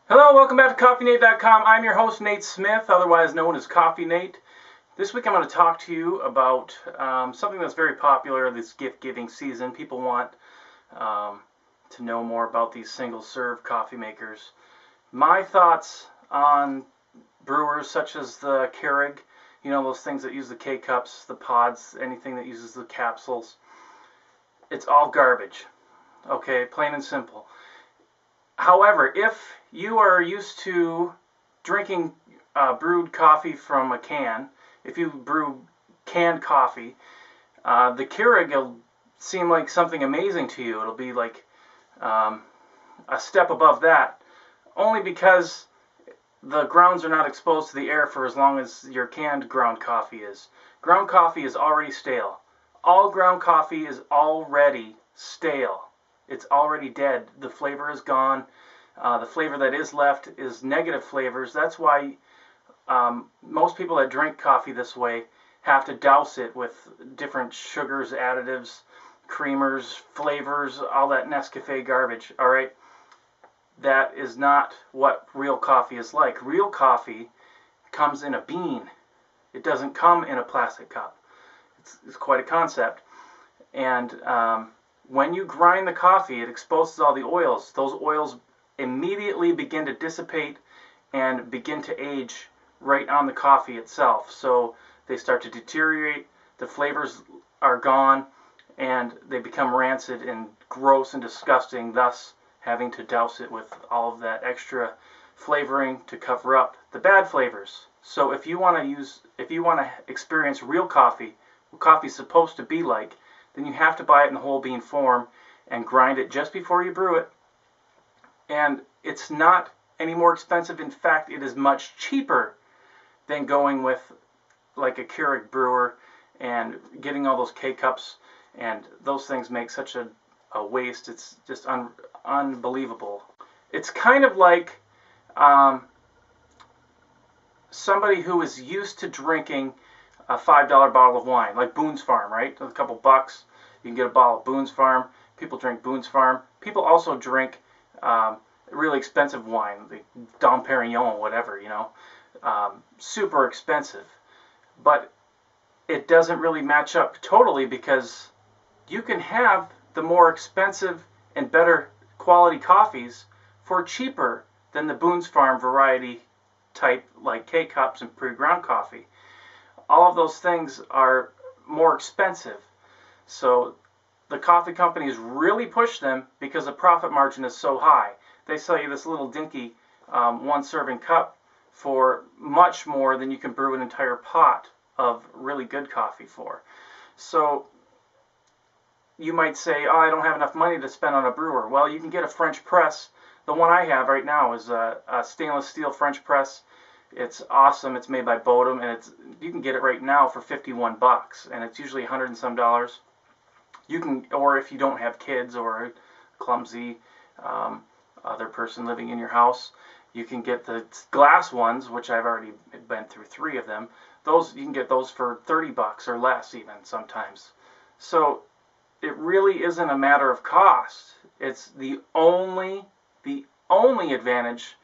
Hello, welcome back to CoffeeNate.com. I'm your host, Nate Smith, otherwise known as CoffeeNate. This week I'm going to talk to you about something that's very popular this gift-giving season. People want to know more about these single-serve coffee makers. My thoughts on brewers such as the Keurig, you know, those things that use the K-Cups, the pods, anything that uses the capsules. It's all garbage, okay, plain and simple. However, if you are used to drinking brewed coffee from a can, if you brew canned coffee, the Keurig will seem like something amazing to you. It'll be like a step above that, only because the grounds are not exposed to the air for as long as your canned ground coffee is. Ground coffee is already stale. All ground coffee is already stale. It's already dead. The flavor is gone. The flavor that is left is negative flavors. That's why most people that drink coffee this way have to douse it with different sugars, additives, creamers, flavors, all that Nescafe garbage. All right, that is not what real coffee is like. Real coffee comes in a bean. It doesn't come in a plastic cup. It's quite a concept. And when you grind the coffee, it exposes all the oils. Those oils immediately begin to dissipate and begin to age right on the coffee itself. So they start to deteriorate, the flavors are gone, and they become rancid and gross and disgusting, thus having to douse it with all of that extra flavoring to cover up the bad flavors. So if you want to experience real coffee, what coffee is supposed to be like, then you have to buy it in whole bean form and grind it just before you brew it. And it's not any more expensive. In fact, it is much cheaper than going with like a Keurig brewer and getting all those K-Cups, and those things make such a waste. It's just unbelievable. It's kind of like somebody who is used to drinking a $5 bottle of wine, like Boone's Farm, right? A couple bucks, you can get a bottle of Boone's Farm. People drink Boone's Farm. People also drink really expensive wine, like Dom Perignon, whatever, you know, super expensive. But it doesn't really match up totally, because you can have the more expensive and better quality coffees for cheaper than the Boone's Farm variety type, like K-Cups and pre-ground coffee. All of those things are more expensive. So the coffee companies really push them because the profit margin is so high. They sell you this little dinky one serving cup for much more than you can brew an entire pot of really good coffee for. So you might say, oh, I don't have enough money to spend on a brewer. Well, you can get a French press. The one I have right now is a stainless steel French press. It's awesome. It's made by Bodum, and you can get it right now for 51 bucks, and it's usually $100 and some dollars. You can, or if you don't have kids or a clumsy other person living in your house, you can get the glass ones, which I've already been through 3 of them. Those, you can get those for 30 bucks or less even sometimes. So it really isn't a matter of cost. It's the only advantage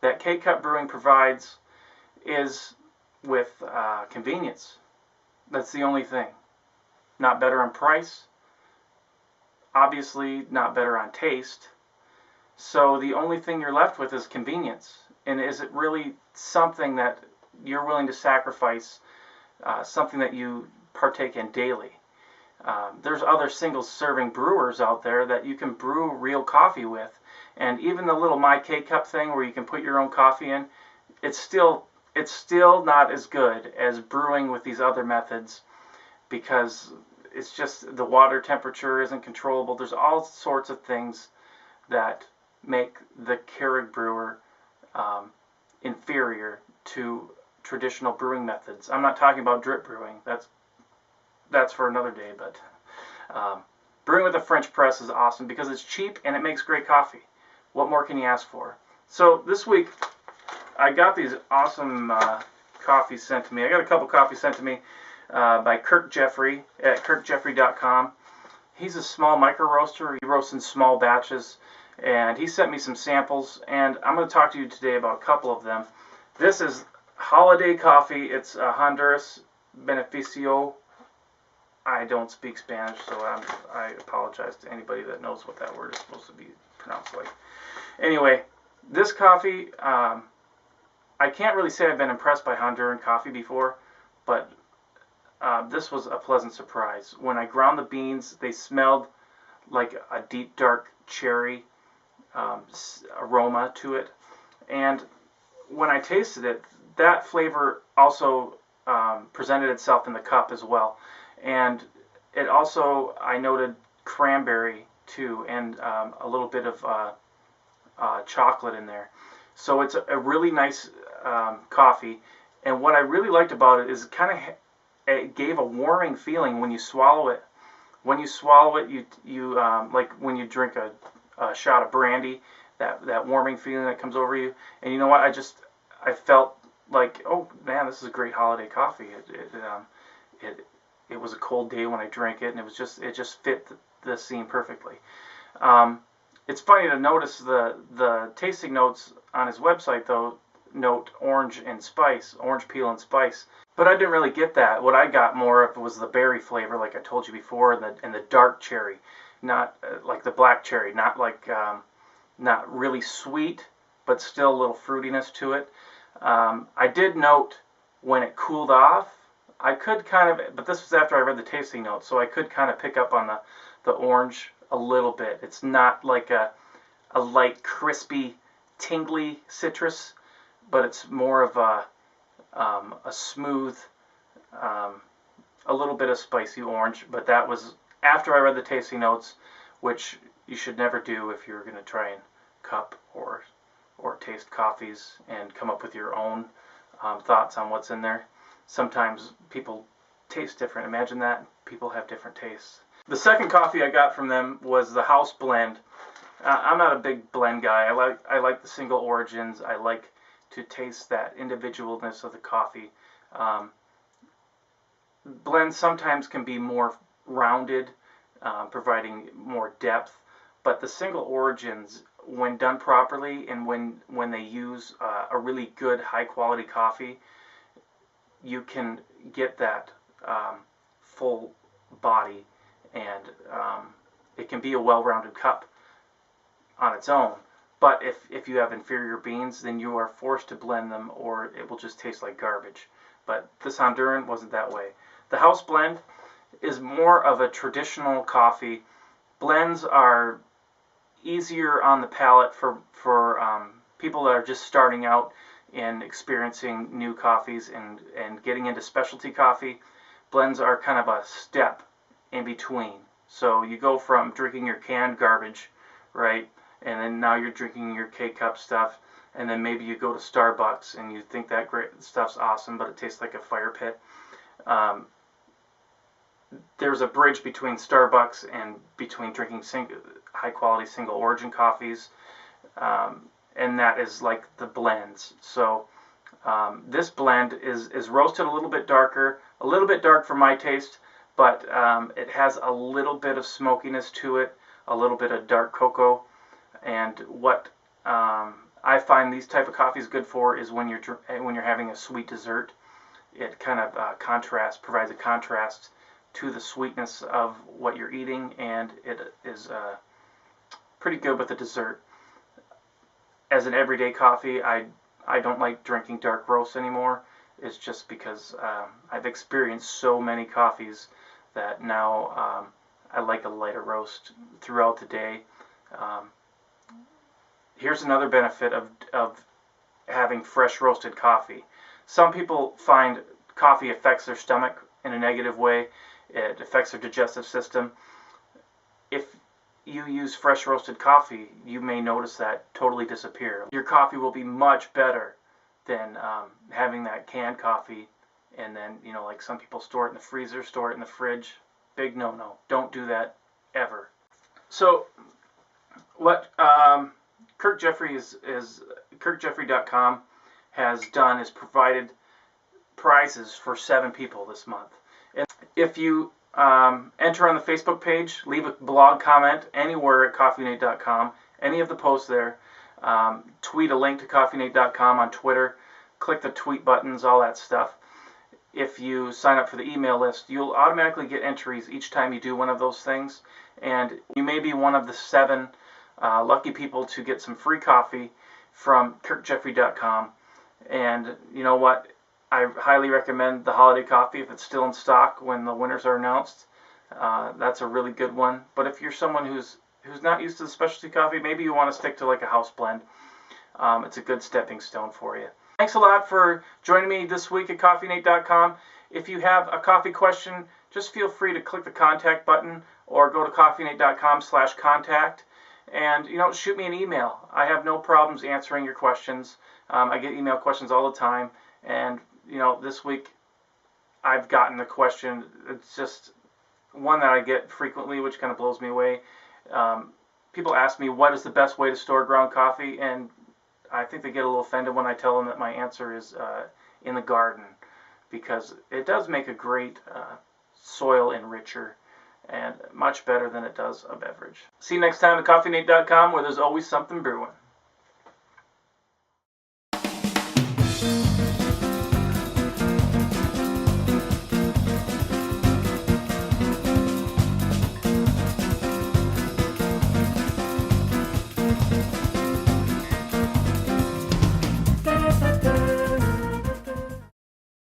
that K-Cup Brewing provides is with convenience. That's the only thing. Not better on price. Obviously not better on taste. So the only thing you're left with is convenience. And is it really something that you're willing to sacrifice, something that you partake in daily? There's other single serving brewers out there that you can brew real coffee with. And even the little My K-Cup thing where you can put your own coffee in, it's still not as good as brewing with these other methods, because it's just the water temperature isn't controllable. There's all sorts of things that make the Keurig brewer inferior to traditional brewing methods. I'm not talking about drip brewing. That's for another day. But brewing with a French press is awesome because it's cheap and it makes great coffee. What more can you ask for? So this week I got these awesome coffees sent to me. I got a couple coffees sent to me by Kirk Jeffery at KirkJeffery.com. He's a small micro roaster. He roasts in small batches, and he sent me some samples, and I'm going to talk to you today about a couple of them. This is Holiday Coffee. It's Honduras Beneficio. I don't speak Spanish, so I apologize to anybody that knows what that word is supposed to be pronounced like. Anyway, this coffee, I can't really say I've been impressed by Honduran coffee before, but this was a pleasant surprise. When I ground the beans, they smelled like a deep dark cherry aroma to it, and when I tasted it, that flavor also presented itself in the cup as well. And it also, I noted cranberry too, and a little bit of chocolate in there. So it's a really nice coffee. And what I really liked about it is it gave a warming feeling when you swallow it. When you swallow it, you like when you drink a shot of brandy, that warming feeling that comes over you. And you know what? I felt like, oh man, this is a great holiday coffee. It was a cold day when I drank it, and it just fit the scene perfectly. It's funny to notice the tasting notes on his website though note orange peel and spice. But I didn't really get that. What I got more of was the berry flavor, like I told you before, and the dark cherry, not like the black cherry, not really sweet, but still a little fruitiness to it. I did note when it cooled off, I could but this was after I read the tasting notes, so I could kind of pick up on the orange a little bit. It's not like a light, crispy, tingly citrus, but it's more of a smooth, a little bit of spicy orange. But that was after I read the tasting notes, which you should never do if you're going to try and cup or taste coffees and come up with your own thoughts on what's in there. Sometimes people taste different. Imagine that. People have different tastes. The second coffee I got from them was the house blend. I'm not a big blend guy. I like the single origins. I like to taste that individualness of the coffee. Blends sometimes can be more rounded, providing more depth, but the single origins, when done properly and when they use a really good high quality coffee, you can get that full body, and it can be a well-rounded cup on its own. But if you have inferior beans, then you are forced to blend them, or it will just taste like garbage. But this Honduran wasn't that way. The house blend is more of a traditional coffee. Blends are easier on the palate for people that are just starting out and experiencing new coffees and getting into specialty coffee. Blends are kind of a step in between. So you go from drinking your canned garbage, right, and then now you're drinking your Kcup stuff, and then maybe you go to Starbucks and you think that great stuff's awesome, but it tastes like a fire pit. There's a bridge between Starbucks and between drinking high quality single origin coffees, and that is like the blends. So this blend is roasted a little bit dark for my taste, but it has a little bit of smokiness to it, a little bit of dark cocoa. And what I find these type of coffees good for is when you're having a sweet dessert. It kind of provides a contrast to the sweetness of what you're eating, and it is pretty good with the dessert. As an everyday coffee, I don't like drinking dark roast anymore. It's just because I've experienced so many coffees that now I like a lighter roast throughout the day. Here's another benefit of having fresh roasted coffee. Some people find coffee affects their stomach in a negative way. It affects their digestive system. If you use fresh roasted coffee, you may notice that totally disappear. Your coffee will be much better than having that canned coffee, and then, like some people store it in the freezer, store it in the fridge. Big no-no. Don't do that ever. So what Kirk Jeffery Kirkjeffery.com has done is provided prizes for 7 people this month. And if you enter on the Facebook page, leave a blog comment anywhere at CoffeeNate.com, any of the posts there. Tweet a link to CoffeeNate.com on Twitter. Click the tweet buttons, all that stuff. If you sign up for the email list, you'll automatically get entries each time you do one of those things. And you may be one of the 7 lucky people to get some free coffee from KirkJeffery.com. And you know what? I highly recommend the holiday coffee if it's still in stock when the winners are announced. That's a really good one. But if you're someone who's not used to the specialty coffee, maybe you want to stick to like a house blend. It's a good stepping stone for you. Thanks a lot for joining me this week at CoffeeNate.com. If you have a coffee question, just feel free to click the contact button or go to CoffeeNate.com/contact and shoot me an email. I have no problems answering your questions. I get email questions all the time, and this week I've gotten a question. It's just one that I get frequently, which kind of blows me away. People ask me what is the best way to store ground coffee, and I think they get a little offended when I tell them that my answer is in the garden, because it does make a great soil enricher and much better than it does a beverage. See you next time at CoffeeNate.com, where there's always something brewing.